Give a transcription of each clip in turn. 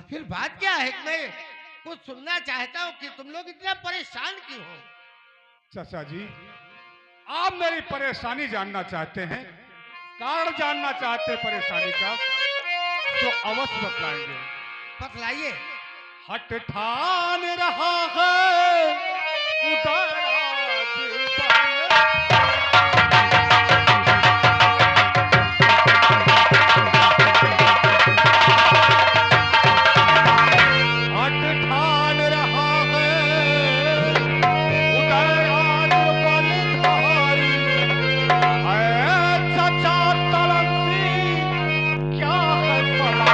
आखिर बात क्या है? मैं कुछ सुनना चाहता हूँ कि तुम लोग इतना परेशान क्यों हो? चाचा जी, आप मेरी परेशानी जानना चाहते हैं, कारण जानना चाहते हैं परेशानी का, तो अवश्य बतलाएंगे। बतलाइए। हट ठान रहा है उधर आज हट ठान रहा है उधर आज बलिधारी है चाचा तलसी क्या है सलाह।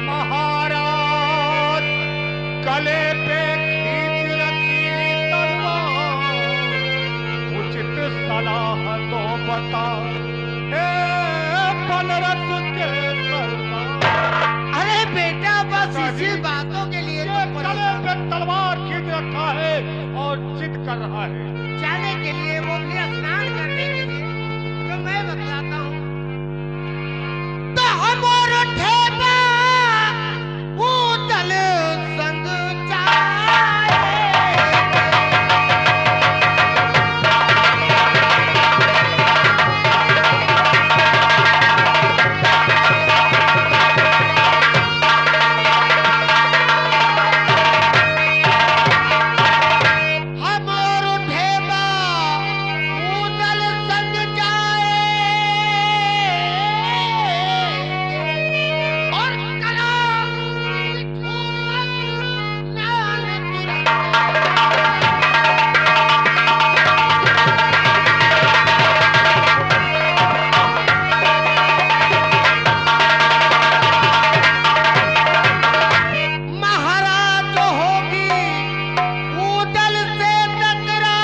महाराज गले पे खींच रखी तलवार, उचित सलाह तो बता हे बनरस के सरदार। अरे बेटा, बस चाची, इसी बातों के लिए ये तो गले परेशान। पे तलवार खींच रखा है और जिद कर रहा है। जाने के लिए, वो भी स्नान करने के लिए। तो मैं बतलाता हूँ। तो हमर ठेबा उतल संग जाए। हमर ठेबा उतल संग जाए और कला नाल महाराज जो होगी उदल से टकरार,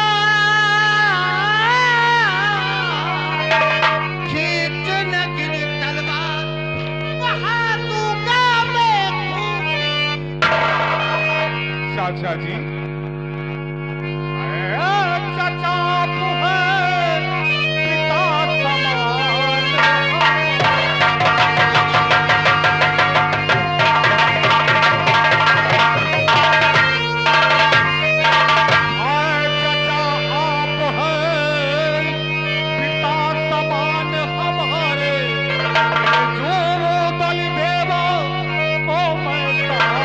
खींच न गिरी तलवार, वहाँ दूंगा मैं खून। चाचा जी, चाचा आप हैं पिता समान। चाचा आप हैं पिता समान हमारे, जो बलि देवा को मैं साथ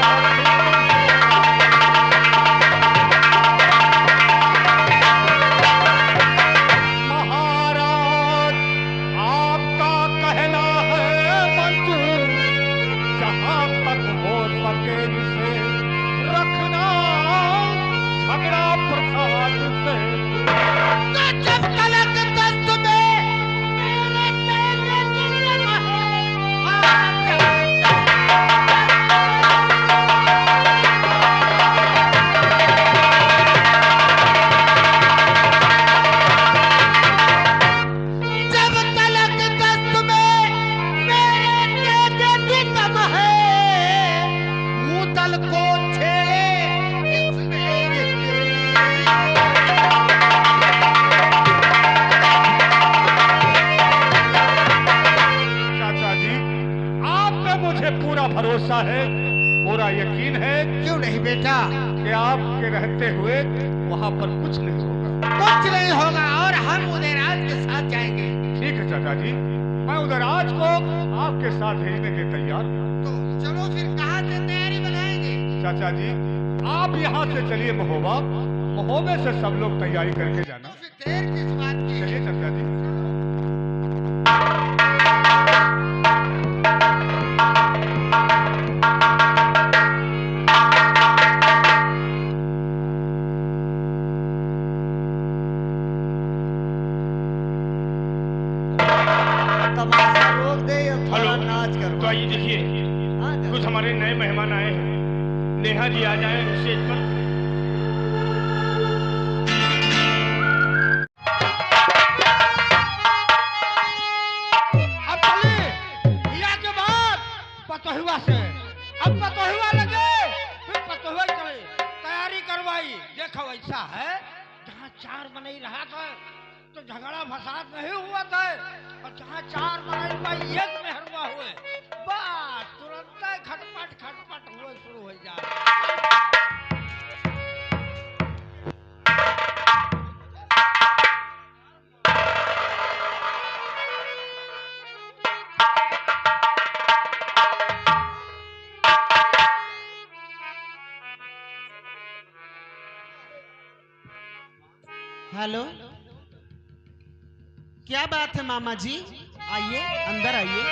महाराज आपका कहना है मंजूर, जहां तक हो सके इसे रखना झगड़ा प्रसाद से। तो जब तलक दस्त में मेरे तेरे जुल्म है, जब तलक दस्त में मेरे तेरे जुल्म है, उदल को छेड़े चाचा जी, आप पे मुझे पूरा भरोसा है, पूरा यकीन है क्यों नहीं बेटा? कि आपके रहते हुए वहां पर कुछ नहीं होगा। कुछ नहीं होगा और हम उदयराज के साथ जाएंगे। ठीक है चाचा जी, मैं उदयराज को आपके साथ भेजने के तैयार हूं। तो चलो फिर कहाँ से तैयारी बनाएंगे? चाचा जी, आप यहाँ से चलिए महोबा, महोबे से सब लोग तैयारी करके तो जाना। फिर देर किस बात की? चलिए चाचा जी। तमाशा रोक दे या थोड़ा हेलो। नाच कर। तो आइए देखिए, कुछ हमारे नए मेहमान आए हैं। नेहा जी आ जाए स्टेज पर। पतहुआ से अब पतहुआ लगे फिर पतहुआ चले। तैयारी भाई देखो ऐसा है, जहाँ चार मनई रहा था तो झगड़ा फसाद नहीं हुआ था, और जहाँ चार मनई भाई एक मेहरबा हुए, बस तुरंत खटपट खटपट हुए शुरू हो जाए। हेलो, क्या बात है मामा जी? आइए, अंदर आइए।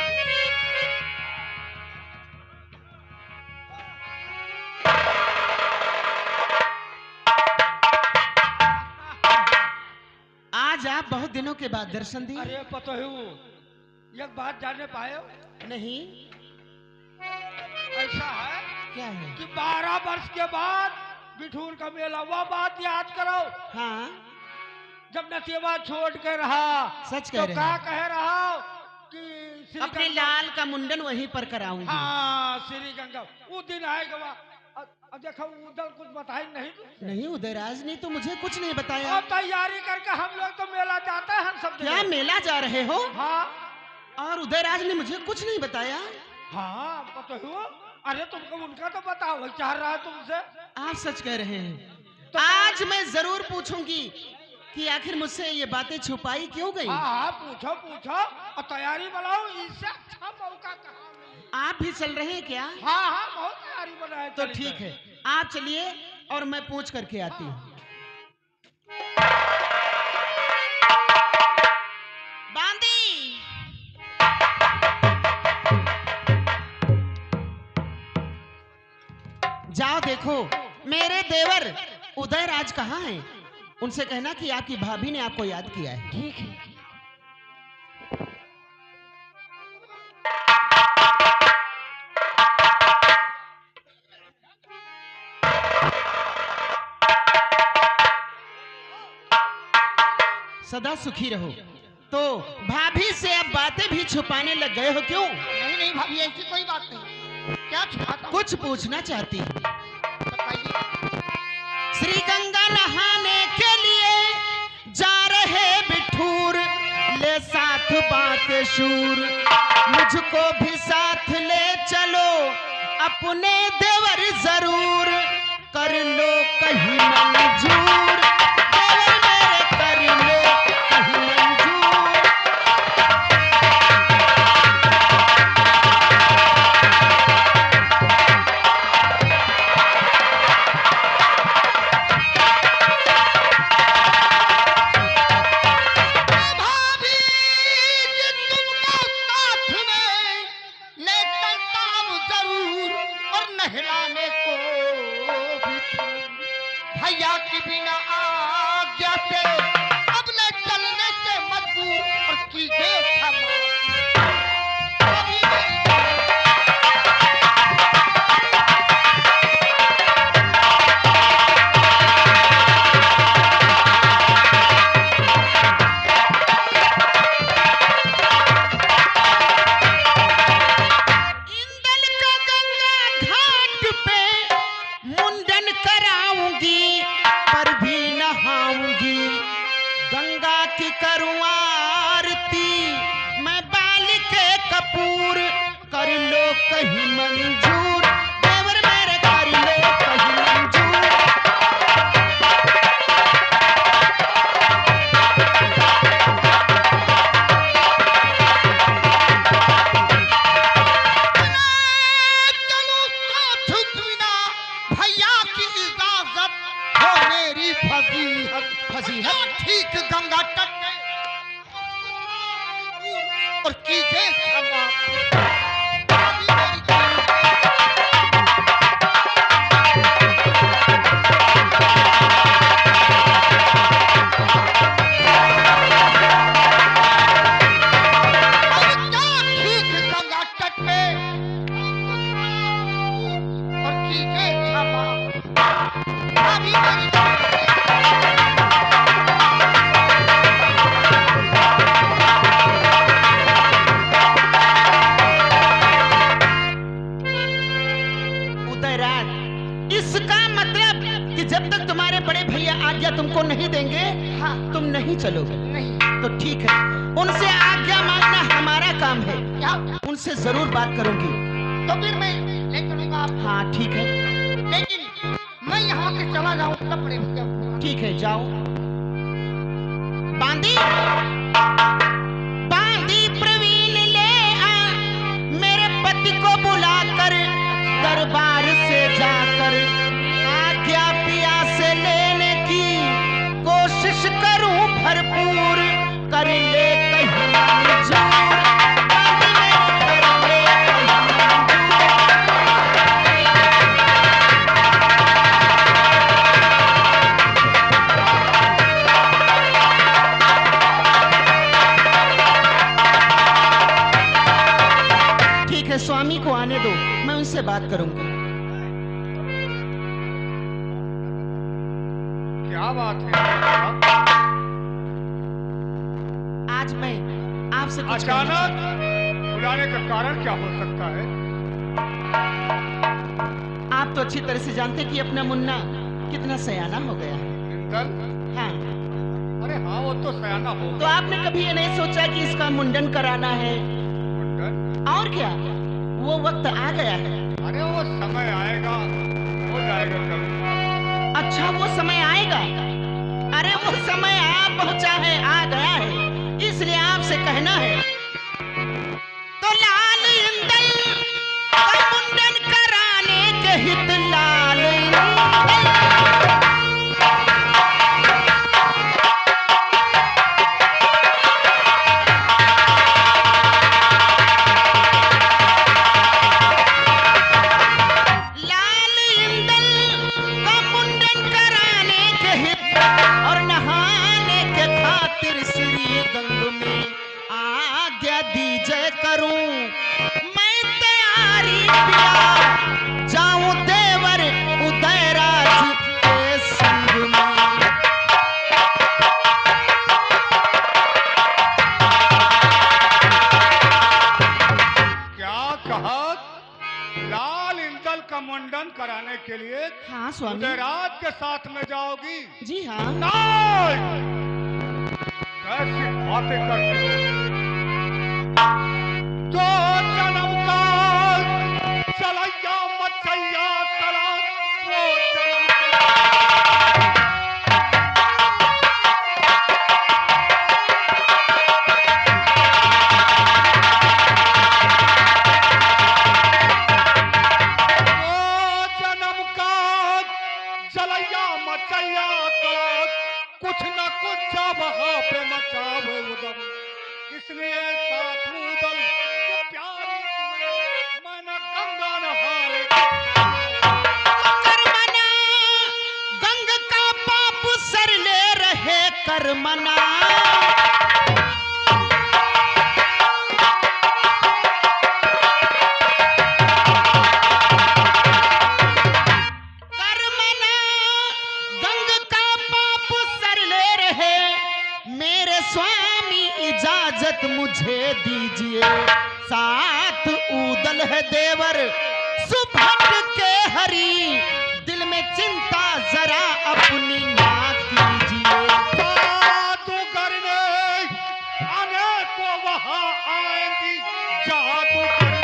आज आप बहुत दिनों के बाद दर्शन दिए। अरे पतो हूँ, एक बात जाने पाए हो? नहीं, ऐसा है क्या है? कि 12 वर्ष के बाद बिठूर का मेला, वो बात याद करो। हाँ, जब नसीबा छोड़ के रहा, सच कह तो रहे क्या हैं। कह रहा कि श्री अपने गंगा- लाल का मुंडन वहीं पर कराऊंगी। हाँ, श्री गंगा वो दिन आएगा। देखो उधर कुछ बताई नहीं तुमसे? नहीं, उदयराज ने तो मुझे कुछ नहीं बताया। और तैयारी करके हम लोग तो मेला जाते हैं हम सब क्या जगह। मेला जा रहे हो? हाँ और उदयराज ने मुझे कुछ नहीं बताया। हाँ पता हुआ। अरे तुमको उनका तो बताओ, वही चाह रहा है तुमसे। आप सच कह रहे हैं। तो आज मैं जरूर पूछूंगी कि आखिर मुझसे ये बातें छुपाई क्यों गई। हाँ हाँ पूछो पूछो, और तैयारी बनाओ, इससे अच्छा मौका कहाँ मिले। आप भी चल रहे हैं क्या? हाँ हाँ बहुत तैयारी बनाए। तो ठीक है, आप चलिए और मैं पूछ करके आती हूँ। बांदी, जाओ देखो मेरे देवर उदयराज कहाँ हैं। उनसे कहना कि आपकी भाभी ने आपको याद किया है। ठीक है। सदा सुखी रहो। तो भाभी से अब बातें भी छुपाने लग गए हो क्यों? नहीं नहीं भाभी, ऐसी कोई बात नहीं। क्या छुपाता हूँ? कुछ पूछना चाहती हूँ। बताइए। श्री गंगा नहाने के लिए जा रहे बिठूर, ले साथ बात शूर, मुझको भी साथ ले चलो, अपने देवर जरूर, कर लो कहीं मंजूर, देवर मेरे कर लो कहीं मंजूर। भाभी जी तुमको साथ में ले चलता हूँ जरूर, और नहलाने को भी भैया की बिना आज्ञा से अब ले चलने से मजबूर, और कीजिए क्षमा। भाभी मेरी इंदल का गंगा घाट पे मुंडन कराऊंगी, पर भी नहाऊंगी, गंगा की करूं आरती, मैं बाल के कपूर, कर लो कहीं मंजूर, देवर मेरे कर लो कहीं मंजूर। चलो साथ बिना भैया की इजाजत हो मेरी फजीहत। फजीहत ठीक गंगा तट पे और कीजिए क्षमा। भाभी मेरी और क्या ठीक गंगा तट पे और कीजिए क्षमा। भाभी मेरी उदयराज, इसका मतलब कि जब तक तुम्हारा आज्ञा तुमको नहीं देंगे, हाँ। तुम नहीं चलोगे। नहीं। तो ठीक है, उनसे आज्ञा मांगना हमारा काम है। क्या? उनसे जरूर बात करूंगी। तो फिर मैं ले चलूंगा आप। हाँ ठीक है, लेकिन मैं यहाँ से चला जाऊँ तब बड़े भैया। ठीक है, जाओ। बांदी बांदी प्रवीण ले आ, मेरे पति को बुलाकर दरबार से जाकर आज्ञा पिया से लेने की कोशिश करूं भरपूर, कर ले कहीं मंजूर। बांदी मेरे कर ले कहीं मंजूर। ठीक है, स्वामी को आने दो, मैं उनसे बात करूंगा। क्या बात है? आज मैं आपसे कुछ अचानक बुलाने का कारण क्या हो सकता है? आप तो अच्छी तरह से जानते हैं कि अपना मुन्ना कितना सयाना हो गया है। इंदल? हाँ, अरे हाँ, वो तो सयाना तो होगा। आपने कभी ये नहीं सोचा कि इसका मुंडन कराना है? मुंडन? और क्या, वो वक्त आ गया है। अरे वो समय आएगा, हो जाएगा कभी। अच्छा, वो समय आएगा? अरे वो समय आ पहुंचा है, आ गया है, इसलिए आपसे कहना है तो लाल इंदल का मुंडन कराने के हित लाल इंदल। लाल इंदल का मुंडन कराने के हित और नहाने के खातिर श्री गंग में आज्ञा दीजिए करूं मैं तैयारी पिया, जाऊं देवर उदयराज के संग में। क्या कहा? लाल इंदल का मुंडन कराने के लिए हाँ स्वामी। उदयराज के साथ में जाओगी? जी हाँ। नहीं! कैसी बातें करती हो? दो जन्म का चलैया मचैया तला, वो जन्म चलैया मचैया तला, कुछ न कुछ जब वहां पे मचावे उदम, इसलिए साथ उदल के प्यारी तुम्हें मन गंगा नहाने कर्मना गंग का पाप सर ले रहे कर्मना। कर्मना गंग का पाप सर ले रहे, मेरे स्वामी इजाजत मुझे दीजिए, साथ उदल है देवर सुभट के हरी, दिल में चिंता जरा अपनी ना कीजिए। जादूगरने आने को वहां आएंगी, जादूगरने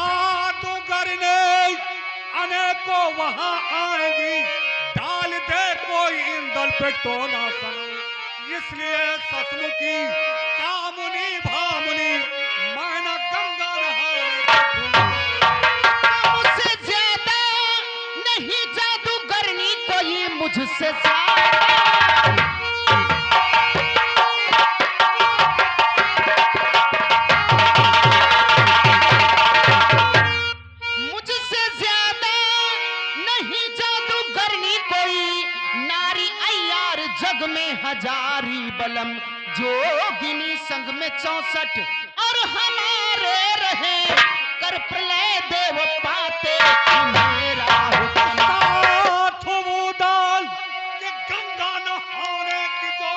जादूगरने आने को वहां आएंगी, डाल दे कोई इंदल पे टोना सनम, इसलिए ससमुखी कामुनी भामुनी मैना गंगा नहाने मुझसे ज्यादा नहीं जादूगरनी कोई मुझसे ज्यादा। मुझसे ज्यादा नहीं जादूगरनी कोई, नारी अय्यार जग में हजारी बलम, जोगिनी संग में 64 और हमारे रहे, कर प्रलय देव पाते मेरा हुक्म। साथ उदल के गंगा नहाने की जो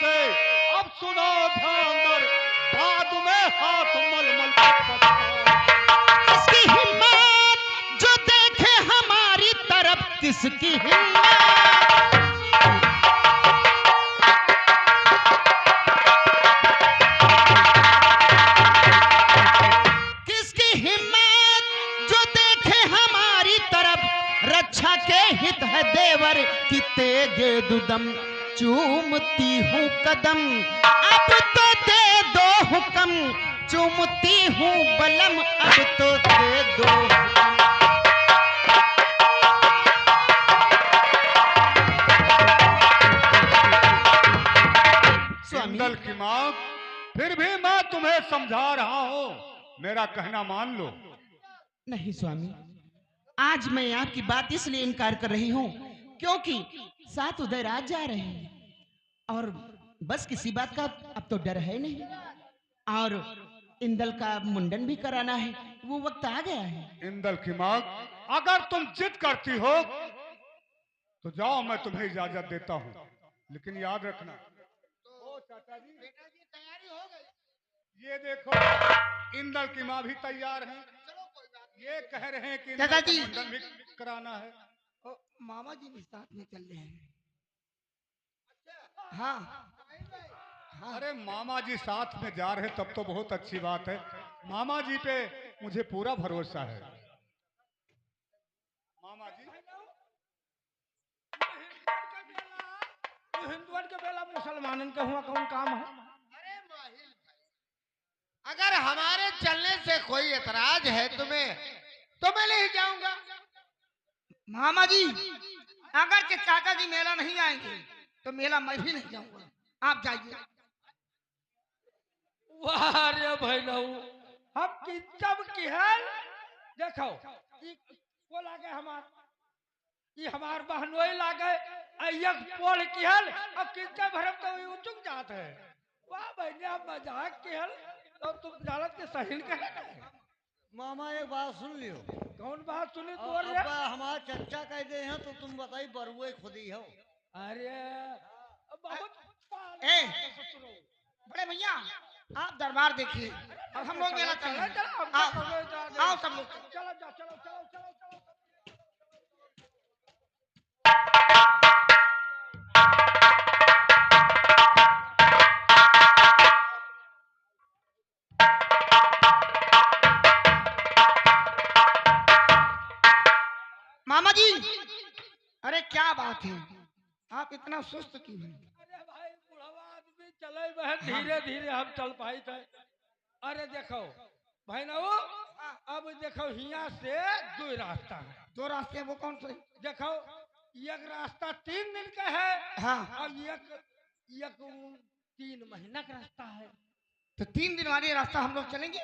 से। अब सुनो ध्यान दर, बाद में हाथ मलमल का पछताओ। किसकी हिम्मत जो देखे हमारी तरफ, किसकी हिम्मत, किसकी हिम्मत जो देखे हमारी तरफ, रक्षा के हित है देवर की तेगे दुदम, चूमती हूँ कदम अब तो दे दो हुक्म, चूमती हूँ बलम अब तो दे दो हुक्म। इंदल की माँ, फिर भी मैं तुम्हें समझा रहा हूँ, मेरा कहना मान लो। नहीं स्वामी, आज मैं आपकी बात इसलिए इनकार कर रही हूँ क्योंकि साथ उदयराज जा रहे हैं और बस किसी बात का अब तो डर है नहीं, और इंदल का मुंडन भी कराना है, वो वक्त आ गया है। इंदल की माँ, अगर तुम जिद करती हो तो जाओ, मैं तुम्हें इजाजत देता हूँ, लेकिन याद रखना। ओ चाचा जी, तैयारी हो गई। ये देखो इंदल की माँ भी तैयार हैं, ये कह रहे हैं कि इंदल का चाचा जी। मुंडन भी कराना है। ओ, मामा जी भी साथ में चल रहे हैं। हाँ हाँ। अरे मामा जी साथ में जा रहे तब तो बहुत अच्छी बात है, मामा जी पे मुझे पूरा भरोसा है। मामा जी, हिंदुओं के बेला मुसलमानन का हुआ कौन काम है? अरे माहिल भाई, अगर हमारे चलने से कोई एतराज है तुम्हें तो मैं ले ही जाऊंगा। मामा जी, अगर के चाचा जी मेला नहीं आएंगे तो मेला मैं भी नहीं जाऊंगा, आप जाइए। वाह रे भाई नऊ, हम कितब की है देखो, वो लागे हमार बहनोई लागे एक पोल की हल, अब कितना भरम तो ये उचुक जात है। वाह भाई, अब मजाक की हल, तो तुम जानत के सहीन कहे ना। मामा एक बात सुन लियो। कौन बात सुनी तो अब हमारा चर्चा कह दे हैं तो तुम बताई बरुए खुदी हो। अरे बहुत बड़े भैया आप दरबार देखिए, अब हम लोग मेला चल रहे हैं। आओ सब लोग। चलो चलो चलो चलो चलो। मामा जी, अरे क्या बात है, आप इतना सुस्त क्यों हैं? अरे भाई, बुढ़वा आदमी चले बहन, धीरे धीरे हम चल पाई थे। अरे देखो भाई ना, वो अब देखो हिया से दो रास्ता है। दो रास्ते, वो कौन से? देखो एक रास्ता 3 दिन का है, हाँ, और एक 3 महीना का रास्ता है। तो 3 दिन वाली रास्ता हम लोग चलेंगे।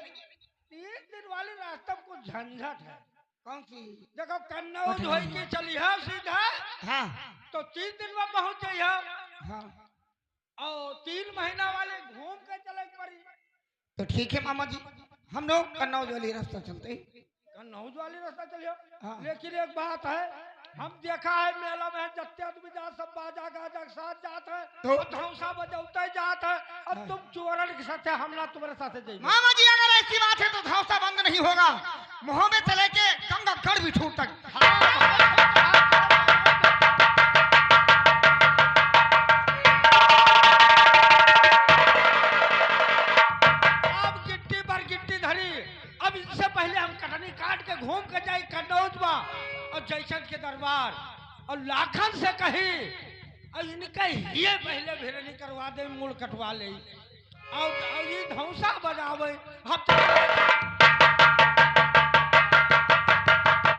3 दिन वाली रास्ता में कुछ झंझट है। कौन सी? देखो कन्नौज हो के चलिए सीधा, हाँ तो 3 दिन में पहुंच जाइए, हाँ, और 3 महीना वाले घूम के चले पड़ी। तो ठीक है मामा जी, हम लोग कन्नौज वाली रास्ता चलते हैं। कन्नौज वाली रास्ता चलिए। हाँ। लेकिन एक बात है, हम देखा है मेला में जत्ते आदमी जा सब बाजा गाजा के साथ जाते हैं, तो धौसा बजौते जाते हैं, अब तुम चोरन के साथ हमला तुम्हारे साथ जाइए। मामा जी, अगर ऐसी बात है तो धौसा बंद नहीं होगा, मुंह में चले के कंगड़ भी छूट तक। अब गिट्टी पर गिट्टी धरी, अब इससे पहले हम कटनी काट के घूम के जाए कन्नौज में, और जैसन के दरबार और लाखन से कही, और इनका ये पहले भिरनी करवा दे, मूल कटवा ले, और ये धौसा बजावे हम तो